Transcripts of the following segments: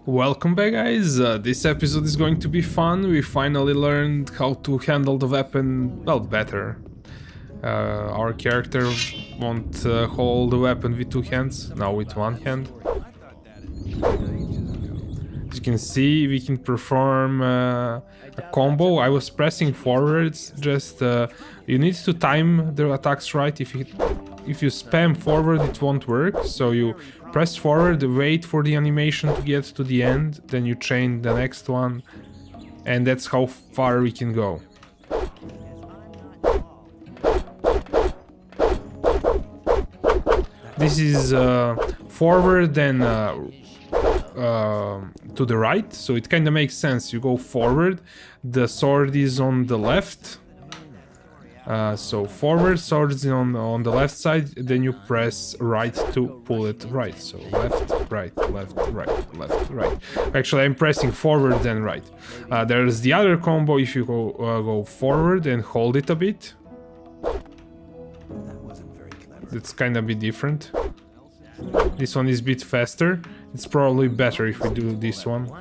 Welcome back, guys. This episode is going to be fun. We finally learned how to handle the weapon, well, better. Our character won't hold the weapon with two hands, now with one hand. As you can see, we can perform a combo. I was pressing forwards, just you need to time the attacks right. If you spam forward, it won't work, so you press forward, wait for the animation to get to the end, then you chain the next one, and that's how far we can go. This is forward, then to the right, so it kind of makes sense. You go forward, the sword is on the left. So forward, sword is on the left side, then you press right to pull it right. So left, right, left, right, left, right. Actually, I'm pressing forward, then right. There's the other combo. If you go forward and hold it a bit, it's kind of a bit different. This one is a bit faster. It's probably better if we do this one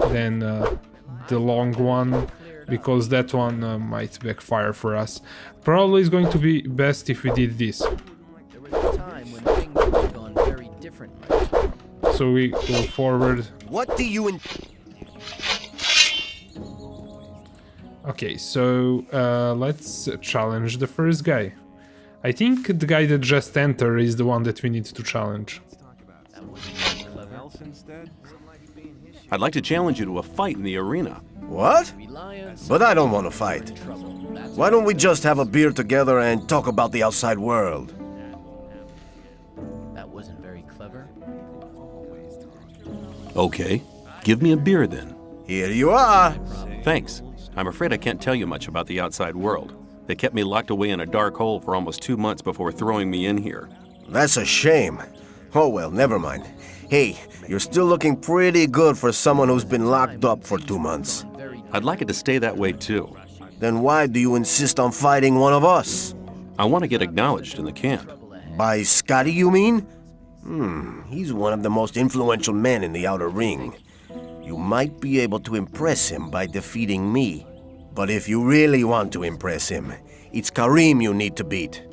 than the long one, because that one might backfire for us. Probably is going to be best if we did this. There was a time when things would have gone very differently. So we go forward. What do you Okay, so let's challenge the first guy. I think the guy that just entered is the one that we need to challenge. I'd like to challenge you to a fight in the arena. What? But I don't want to fight. Why don't we just have a beer together and talk about the outside world? That wasn't very clever. Okay, give me a beer then. Here you are. Thanks. I'm afraid I can't tell you much about the outside world. They kept me locked away in a dark hole for almost 2 months before throwing me in here. That's a shame. Oh well, never mind. Hey, you're still looking pretty good for someone who's been locked up for 2 months. I'd like it to stay that way too. Then why do you insist on fighting one of us? I want to get acknowledged in the camp. By Scotty, you mean? He's one of the most influential men in the outer ring. You might be able to impress him by defeating me. But if you really want to impress him, it's Karim you need to beat.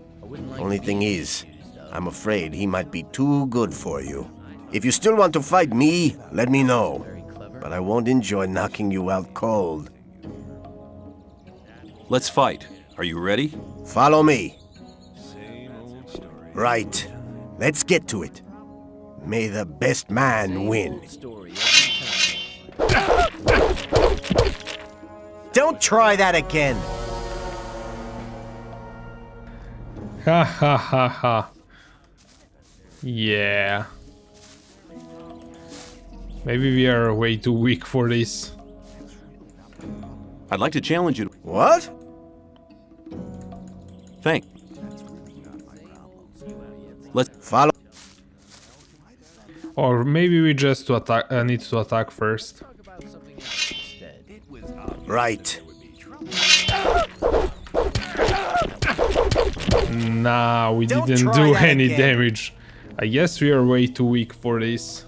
Only thing is, I'm afraid he might be too good for you. If you still want to fight me, let me know. But I won't enjoy knocking you out cold. Let's fight. Are you ready? Follow me. Right. Let's get to it. May the best man win. Don't try that again. Ha ha ha ha. Yeah. Maybe we are way too weak for this. I'd like to challenge you. What? Thanks. Let's Follow. Or maybe we just need to attack first. Right. Nah, we Don't didn't try do that any again. damage. I guess we are way too weak for this.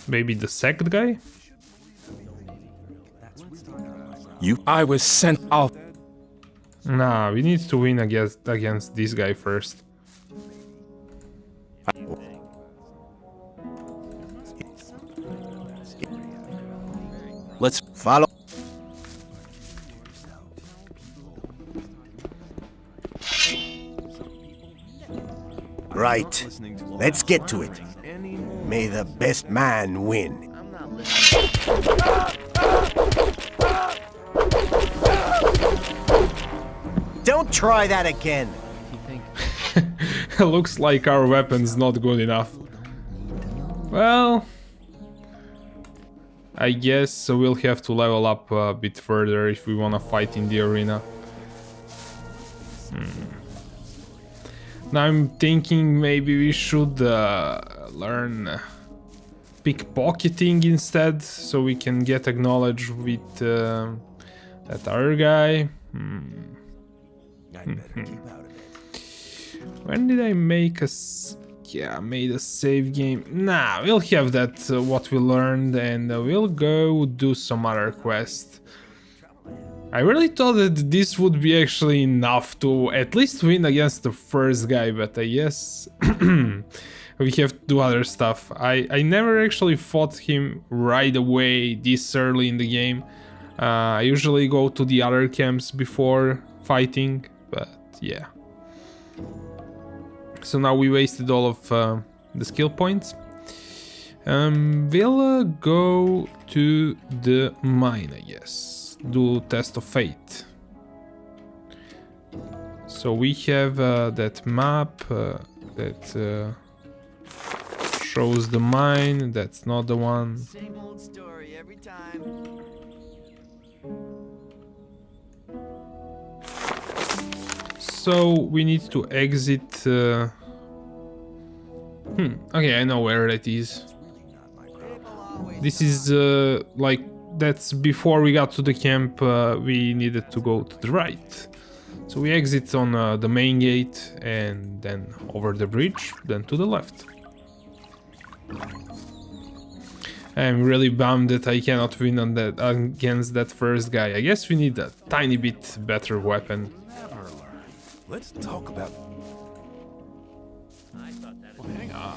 Maybe the second guy? I was sent out. Nah, we need to win against this guy first. let's Follow. Right. Let's get to it. May the best man win. I'm not listening. Don't try that again. You think Looks like our weapon's not good enough. Well, I guess we'll have to level up a bit further if we want to fight in the arena. Now I'm thinking maybe we should learn pickpocketing instead, so we can get acknowledged with that other guy. When did I make yeah, I made a save game. Nah, we'll have that what we learned, and we'll go do some other quest. I really thought that this would be actually enough to at least win against the first guy, but I guess we have to do other stuff. I never actually fought him right away this early in the game. I usually go to the other camps before fighting, but yeah. So now we wasted all of the skill points. We'll go to the mine, I guess. Do test of fate. So we have that map that shows the mine. That's not the one. Same old story every time. So we need to exit. Okay, I know where that is. This is like that's before we got to the camp. We needed to go to the right. So we exit on the main gate and then over the bridge, then to the left. I'm really bummed that I cannot win on that against that first guy. I guess we need a tiny bit better weapon. Let's talk about. I thought that. Hang on.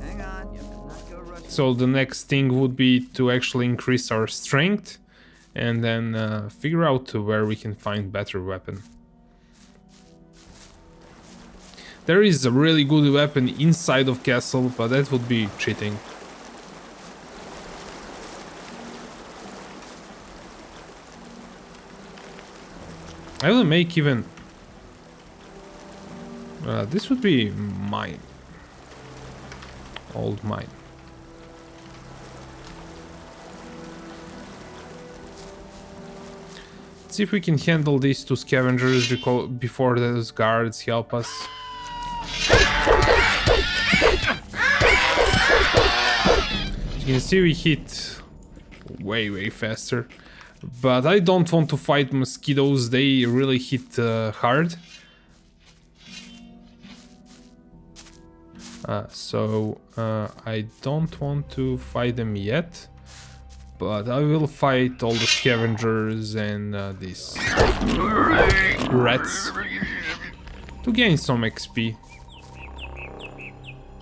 Hang on, you better not go rushing. So the next thing would be to actually increase our strength and then figure out where we can find better weapon. There is a really good weapon inside of castle, but that would be cheating. I will make even... this would be mine. Old mine. Let's see if we can handle these two scavengers before those guards help us. You can see we hit way faster. But I don't want to fight mosquitoes, they really hit hard. I don't want to fight them yet. But I will fight all the scavengers and these rats to gain some XP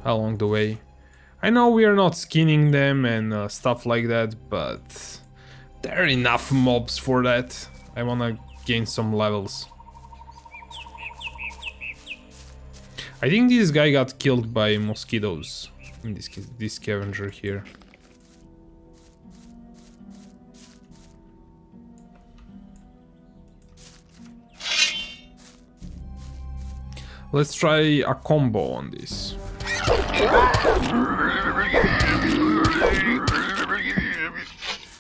along the way. I know we are not skinning them and stuff like that, but there are enough mobs for that. I wanna gain some levels. I think this guy got killed by mosquitoes. In this case, this scavenger here. Let's try a combo on this.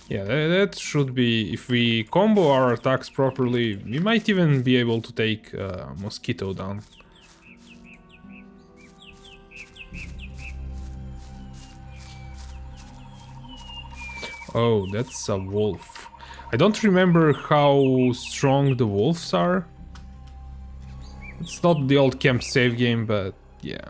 Yeah, that should be, if we combo our attacks properly, we might even be able to take Mosquito down. Oh, that's a wolf. I don't remember how strong the wolves are. It's not the old camp save game, but yeah.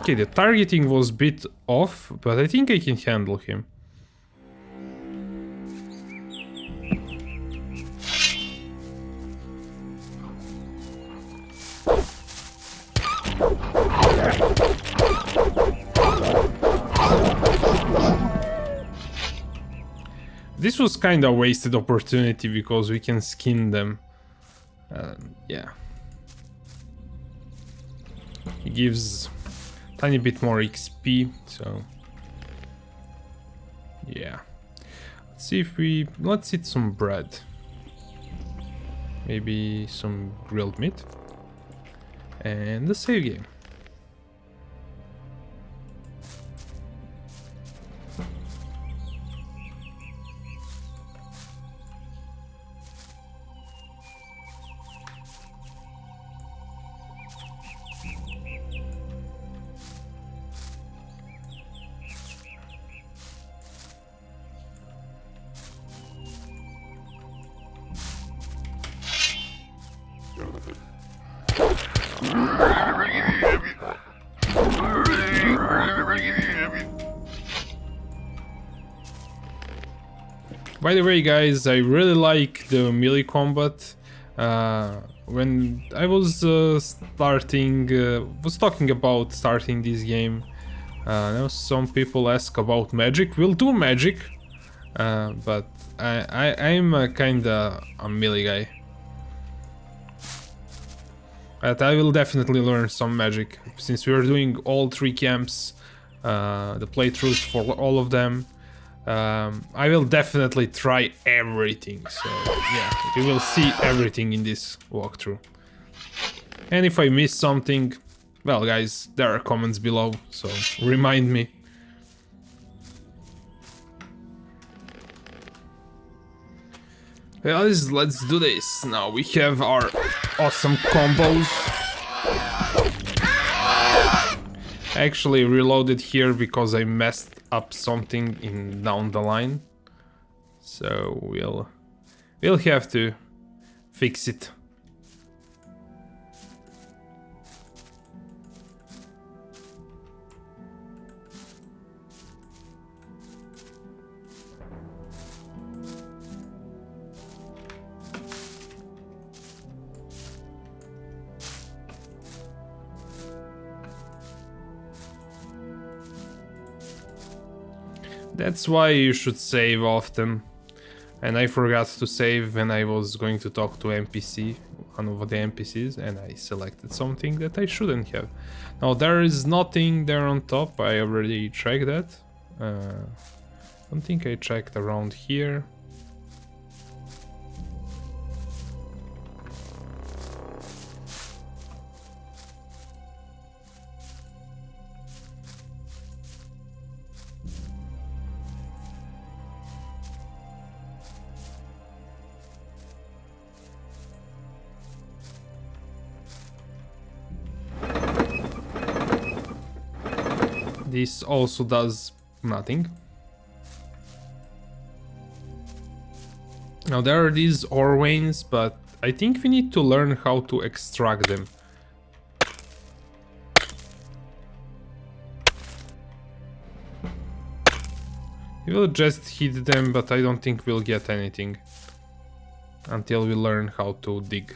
Okay, the targeting was a bit off, but I think I can handle him. This was kind of a wasted opportunity because we can skin them. Yeah. He gives a tiny bit more XP, so... Yeah. Let's see if we... Let's eat some bread. Maybe some grilled meat. And the save game. By the way, guys, I really like the melee combat. When I was talking about starting this game, now some people ask about magic. We'll do magic, but I'm kinda a melee guy. But I will definitely learn some magic since we are doing all 3 camps, the playthroughs for all of them. I will definitely try everything, so yeah, you will see everything in this walkthrough. And if I miss something, well guys, there are comments below, so remind me. Well, let's do this. Now we have our awesome combos. I actually reloaded here because I messed up something down the line, so we'll have to fix it. That's why you should save often. And I forgot to save when I was going to talk to NPC, one of the NPCs, and I selected something that I shouldn't have. Now there is nothing there on top, I already checked that. Don't think I checked around here. This also does nothing. Now there are these ore veins, but I think we need to learn how to extract them. We will just hit them, but I don't think we'll get anything until we learn how to dig.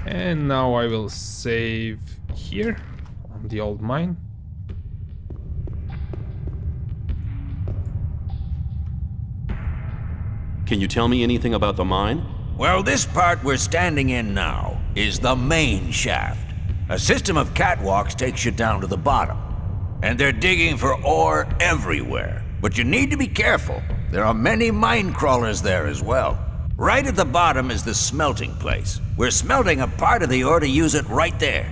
And now I will save here on the old mine. Can you tell me anything about the mine? Well, this part we're standing in now is the main shaft. A system of catwalks takes you down to the bottom. And they're digging for ore everywhere. But you need to be careful. There are many mine crawlers there as well. Right at the bottom is the smelting place. We're smelting a part of the ore to use it right there.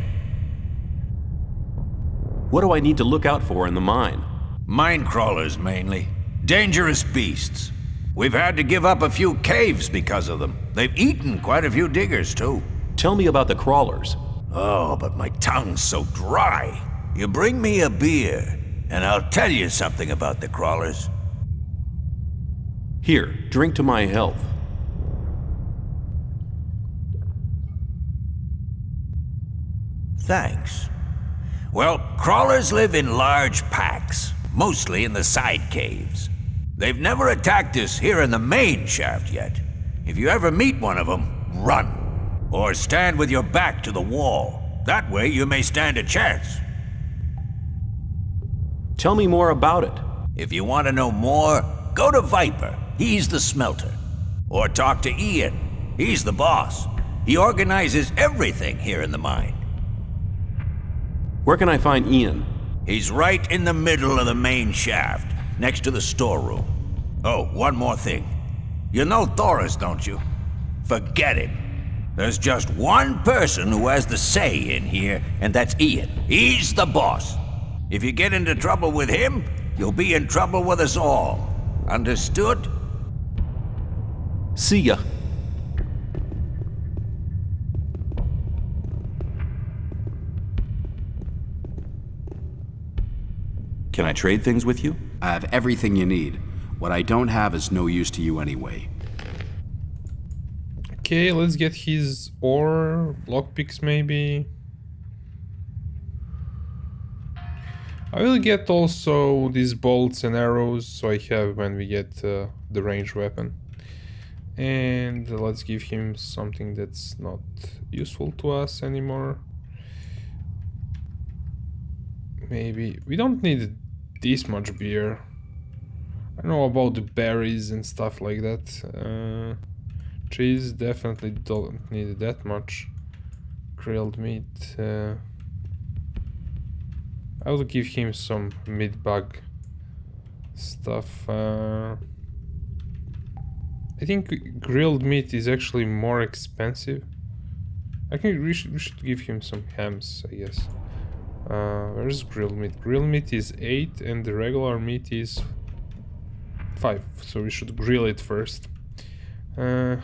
What do I need to look out for in the mine? Mine crawlers, mainly. Dangerous beasts. We've had to give up a few caves because of them. They've eaten quite a few diggers, too. Tell me about the crawlers. Oh, but my tongue's so dry. You bring me a beer, and I'll tell you something about the crawlers. Here, drink to my health. Thanks. Well, crawlers live in large packs, mostly in the side caves. They've never attacked us here in the main shaft yet. If you ever meet one of them, run. Or stand with your back to the wall. That way you may stand a chance. Tell me more about it. If you want to know more, go to Viper. He's the smelter. Or talk to Ian. He's the boss. He organizes everything here in the mine. Where can I find Ian? He's right in the middle of the main shaft, next to the storeroom. Oh, one more thing. You know Thoris, don't you? Forget it. There's just one person who has the say in here, and that's Ian. He's the boss. If you get into trouble with him, you'll be in trouble with us all. Understood? See ya. Can I trade things with you? I have everything you need. What I don't have is no use to you anyway. Okay, let's get his ore, lockpicks maybe. I will get also these bolts and arrows, so I have when we get the ranged weapon. And let's give him something that's not useful to us anymore. Maybe we don't need this much beer. I don't know about the berries and stuff like that. Cheese definitely don't need that much. Grilled meat. I will give him some meat bug stuff. I think grilled meat is actually more expensive. I think we should give him some hams, I guess. Where's grilled meat? Grilled meat is 8 and the regular meat is 5, so we should grill it first. Let's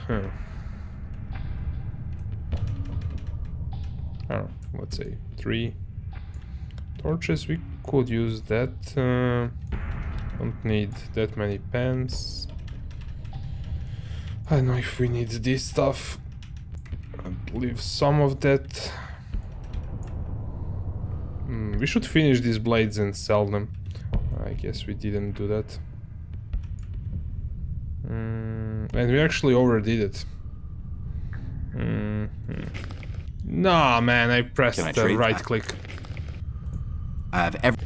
say 3 torches. We could use that. Don't need that many pans. I don't know if we need this stuff. I'll leave some of that. We should finish these blades and sell them. I guess we didn't do that. And we actually overdid it. Nah, man, I pressed the right click. I have every...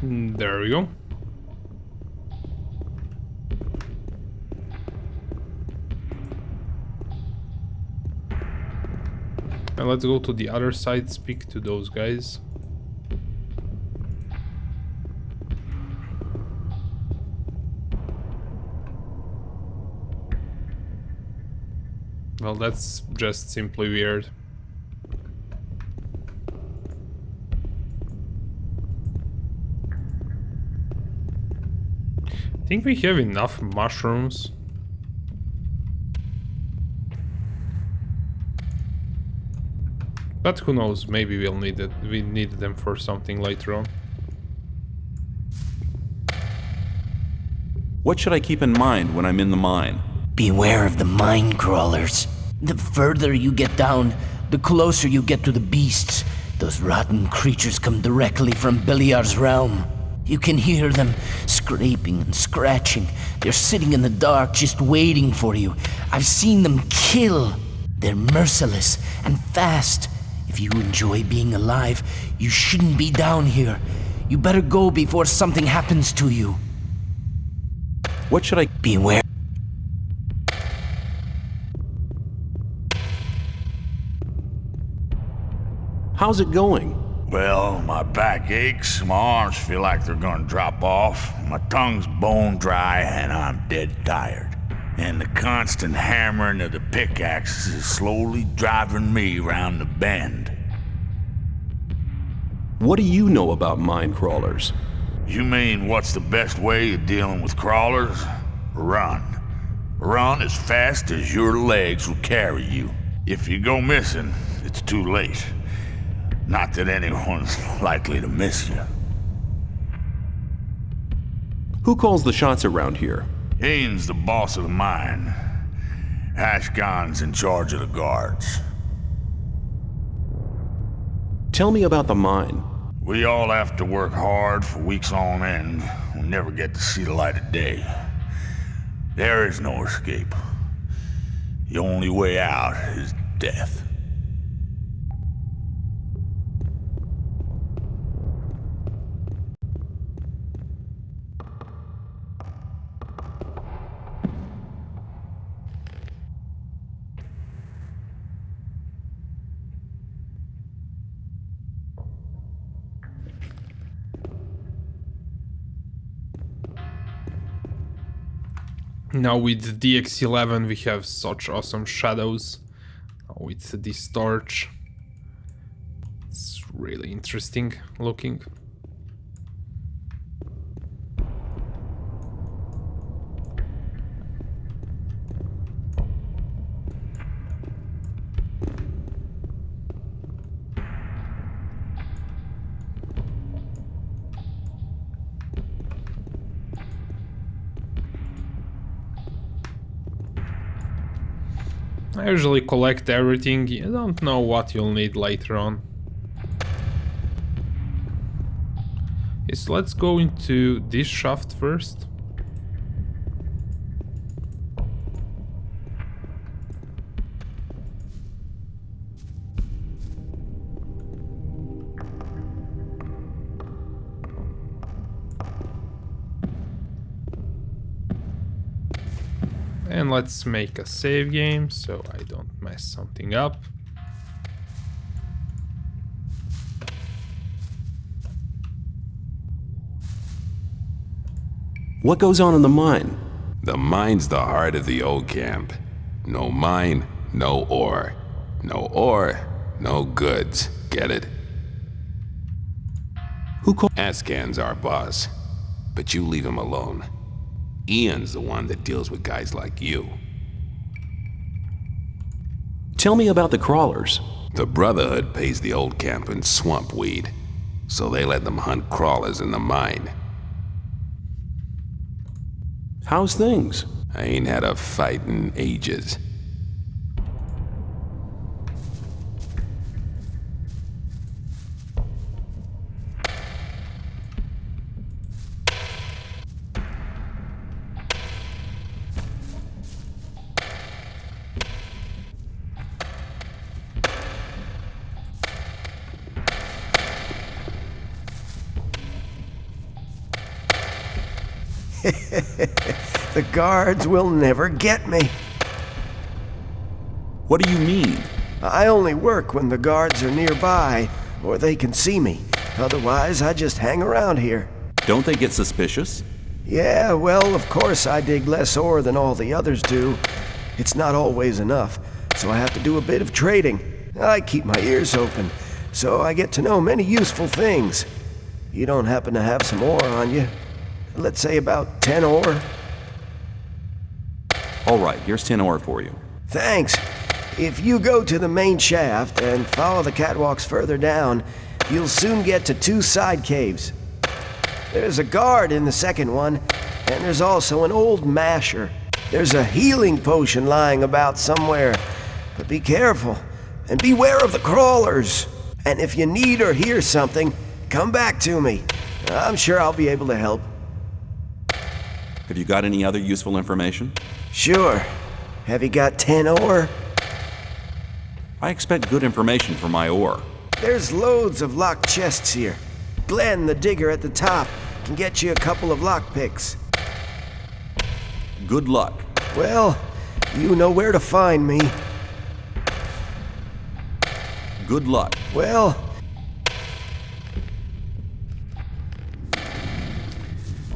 There we go. And let's go to the other side, speak to those guys. Well, that's just simply weird. I think we have enough mushrooms. But who knows, maybe we'll need it. We need them for something later on. What should I keep in mind when I'm in the mine? Beware of the mine crawlers. The further you get down, the closer you get to the beasts. Those rotten creatures come directly from Beliar's realm. You can hear them scraping and scratching. They're sitting in the dark just waiting for you. I've seen them kill. They're merciless and fast. If you enjoy being alive, you shouldn't be down here. You better go before something happens to you. What should I... Beware. How's it going? Well, my back aches, my arms feel like they're gonna drop off, my tongue's bone dry, and I'm dead tired. And the constant hammering of the pickaxes is slowly driving me round the bend. What do you know about mine crawlers? You mean what's the best way of dealing with crawlers? Run. Run as fast as your legs will carry you. If you go missing, it's too late. Not that anyone's likely to miss you. Who calls the shots around here? Ian's the boss of the mine. Ashgon's in charge of the guards. Tell me about the mine. We all have to work hard for weeks on end. We'll never get to see the light of day. There is no escape. The only way out is death. Now with the DX11 we have such awesome shadows. With this torch, it's really interesting looking. I usually collect everything, you don't know what you'll need later on. Yes, let's go into this shaft first. And let's make a save game so I don't mess something up. What goes on in the mine? The mine's the heart of the old camp. No mine, no ore. No ore, no goods. Get it? Who called? Ascan's our boss, but you leave him alone. Ian's the one that deals with guys like you. Tell me about the crawlers. The Brotherhood pays the old camp in swamp weed, so they let them hunt crawlers in the mine. How's things? I ain't had a fight in ages. The guards will never get me. What do you mean? I only work when the guards are nearby, or they can see me. Otherwise, I just hang around here. Don't they get suspicious? Yeah, well, of course I dig less ore than all the others do. It's not always enough, so I have to do a bit of trading. I keep my ears open, so I get to know many useful things. You don't happen to have some ore on you? Let's say about 10 ore. All right, here's 10 ore for you. Thanks. If you go to the main shaft and follow the catwalks further down, you'll soon get to 2 side caves. There's a guard in the second one, and there's also an old masher. There's a healing potion lying about somewhere, but be careful, and beware of the crawlers. And if you need or hear something, come back to me. I'm sure I'll be able to help. Have you got any other useful information? Sure. Have you got 10 ore? I expect good information for my ore. There's loads of locked chests here. Glenn, the digger at the top, can get you a couple of lockpicks. Good luck. Well, you know where to find me. Good luck. Well...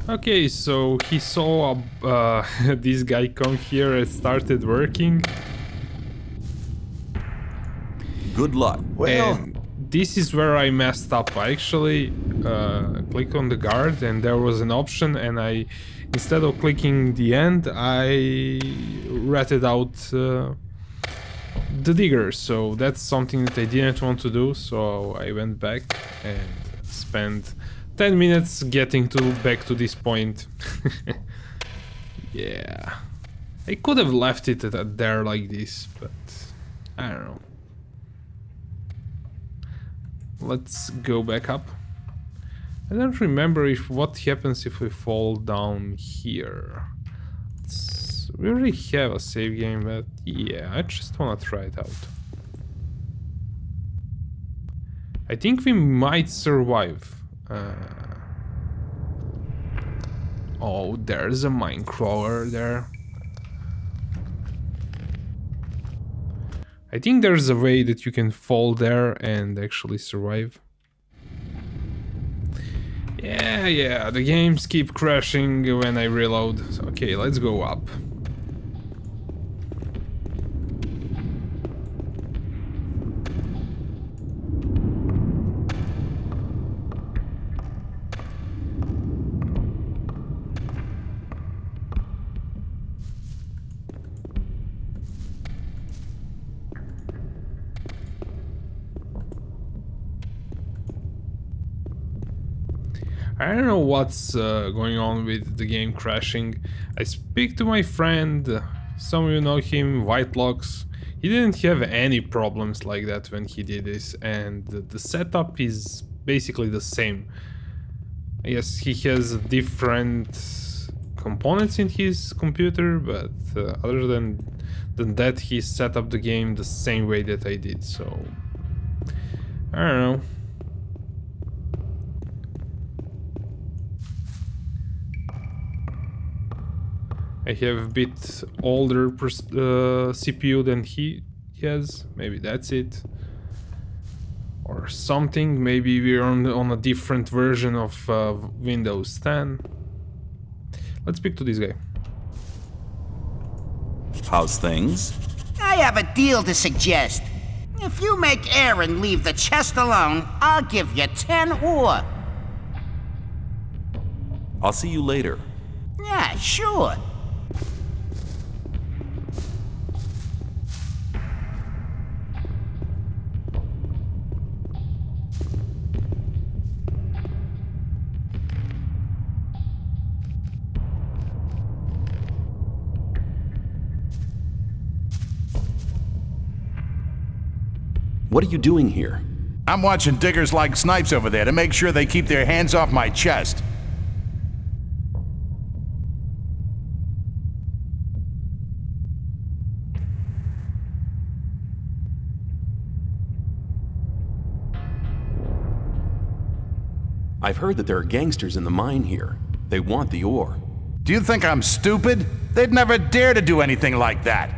Okay, so he saw this guy come here and started working. Good luck. Well... And this is where I messed up. I actually clicked on the guard and there was an option, and I, instead of clicking the end, I ratted out the digger. So that's something that I didn't want to do, so I went back and spent 10 minutes getting back to this point. Yeah. I could have left it there like this, but I don't know. Let's go back up. I don't remember if what happens if we fall down here. We already have a save game, but yeah, I just wanna try it out. I think we might survive. Oh, there's a mine crawler there. I think there's a way that you can fall there and actually survive. Yeah, the games keep crashing when I reload. So, okay, let's go up. I don't know what's going on with the game crashing. I speak to my friend, some of you know him, Whitelocks. He didn't have any problems like that when he did this, and the setup is basically the same. I guess he has different components in his computer, but other than that, he set up the game the same way that I did, so I don't know. I have a bit older CPU than he has, maybe that's it. Or something, maybe we're on a different version of Windows 10. Let's speak to this guy. How's things? I have a deal to suggest. If you make Aaron leave the chest alone, I'll give you 10 ore. I'll see you later. Yeah, sure. What are you doing here? I'm watching diggers like snipes over there to make sure they keep their hands off my chest. I've heard that there are gangsters in the mine here. They want the ore. Do you think I'm stupid? They'd never dare to do anything like that.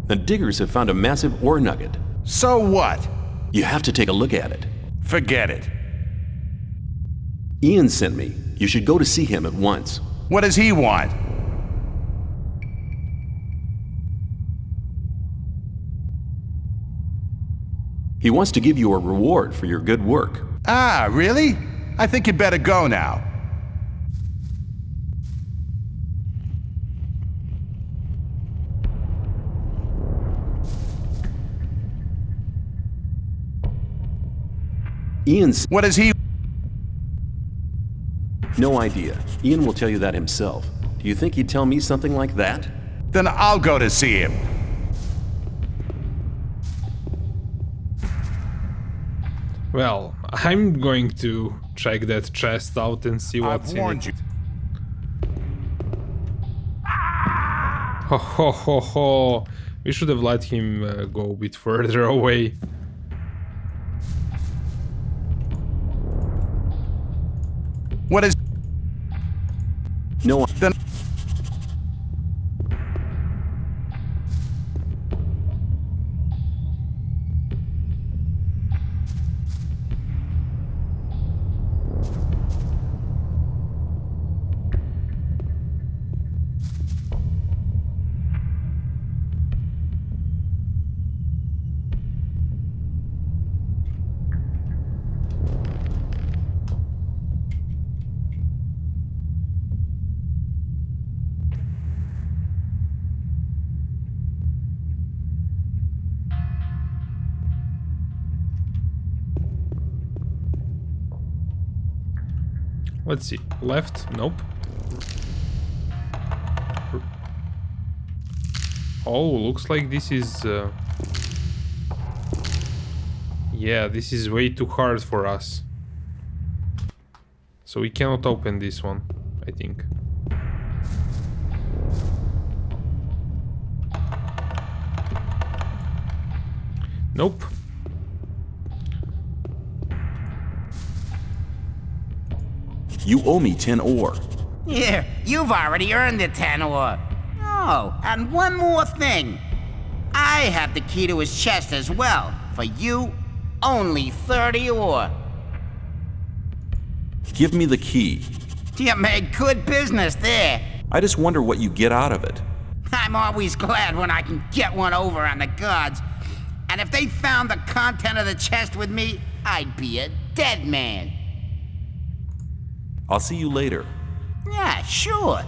The diggers have found a massive ore nugget. So what? You have to take a look at it. Forget it. Ian sent me. You should go to see him at once. What does he want? He wants to give you a reward for your good work. Ah, really? I think you'd better go now. What is he? No idea. Ian will tell you that himself. Do you think he'd tell me something like that? Then I'll go to see him. Well, I'm going to check that chest out and see what's in it. Ho ho ho ho! We should have let him go a bit further away. What is? No. Then. Let's see. Left? Nope. Oh, looks like this is... Yeah, this is way too hard for us. So we cannot open this one, I think. Nope. You owe me 10 ore. Here, you've already earned the 10 ore. Oh, and one more thing. I have the key to his chest as well. For you, only 30 ore. Give me the key. You made good business there. I just wonder what you get out of it. I'm always glad when I can get one over on the gods. And if they found the content of the chest with me, I'd be a dead man. I'll see you later. Yeah, sure.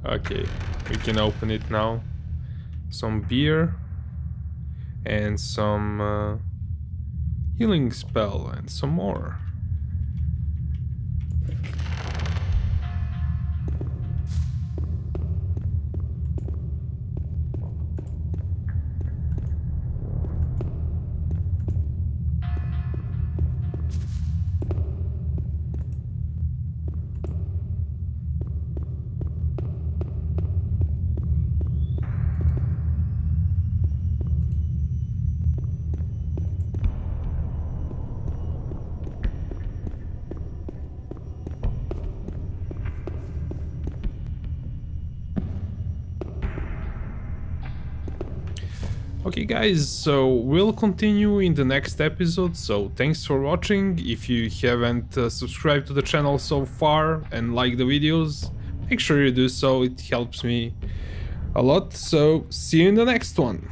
Okay, we can open it now. Some beer and some healing spell and some more. Okay guys, so we'll continue in the next episode, so thanks for watching. If you haven't subscribed to the channel so far and like the videos, make sure you do so, it helps me a lot. So see you in the next one.